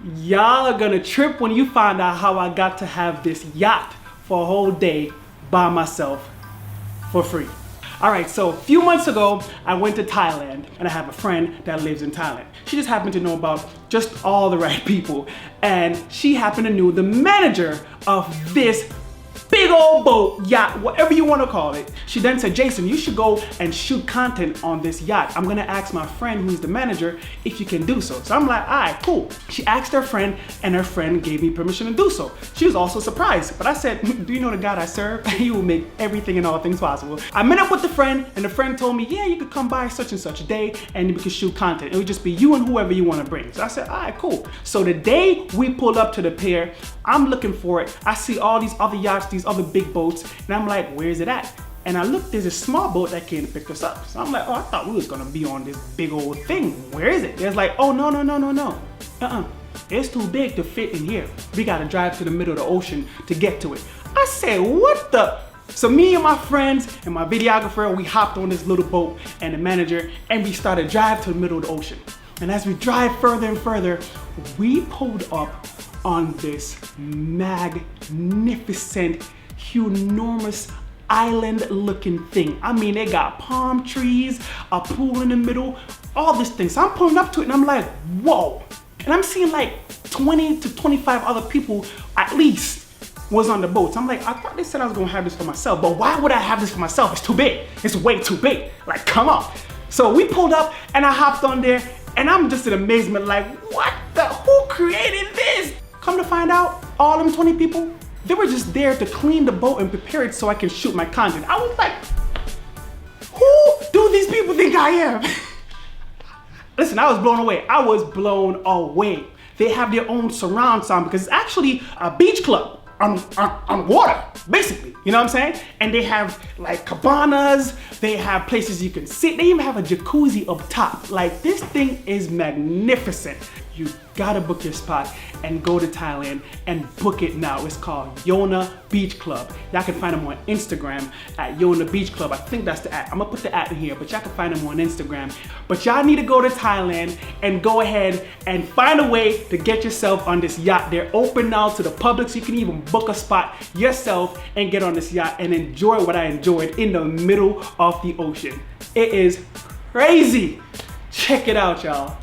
Y'all are gonna trip when you find out how I got to have this yacht for a whole day by myself for free. Alright, so a few months ago, I went to Thailand and I have a friend that lives in Thailand. She just happened to know about just all the right people, and she happened to know the manager of this big old boat, yacht, whatever you want to call it. She then said, Jason, you should go and shoot content on this yacht. I'm gonna ask my friend who's the manager if you can do so. So I'm like, all right, cool. She asked her friend and her friend gave me permission to do so. She was also surprised, but I said, do you know the God I serve? He will make everything and all things possible. I met up with the friend and the friend told me, yeah, you could come by such and such a day and we could shoot content. It would just be you and whoever you want to bring. So I said, all right, cool. So the day we pulled up to the pier, I'm looking for it. I see all these other yachts, these other big boats, and I'm like, where's it at? And I looked, there's a small boat that came to pick us up. So I'm like, oh, I thought we was gonna be on this big old thing. Where is it? There's like, oh, no. It's too big to fit in here. We gotta drive to the middle of the ocean to get to it. I said, what the? So me and my friends and my videographer, we hopped on this little boat and the manager, and we started drive to the middle of the ocean. And as we drive further and further, we pulled up on this magnificent, enormous island looking thing. I mean, they got palm trees, a pool in the middle, all this thing. So I'm pulling up to it and I'm like, whoa. And I'm seeing like 20 to 25 other people at least was on the boat. So I'm like, I thought they said I was gonna have this for myself, but why would I have this for myself? It's too big. It's way too big. Like, come on. So we pulled up and I hopped on there and I'm just in amazement, like, who created this? Come to find out, all them 20 people, they were just there to clean the boat and prepare it so I can shoot my content. I was like, who do these people think I am? Listen, I was blown away. I was blown away. They have their own surround sound because it's actually a beach club on water, basically. You know what I'm saying? And they have like cabanas, they have places you can sit, they even have a jacuzzi up top. Like, this thing is magnificent. You gotta book your spot and go to Thailand and book it now. It's called Yona Beach Club. Y'all can find them on Instagram at Yona Beach Club. I think that's the app. I'm gonna put the app in here, but y'all can find them on Instagram. But y'all need to go to Thailand and go ahead and find a way to get yourself on this yacht. They're open now to the public, so you can even book a spot yourself and get on this yacht and enjoy what I enjoyed in the middle of the ocean. It is crazy. Check it out, y'all.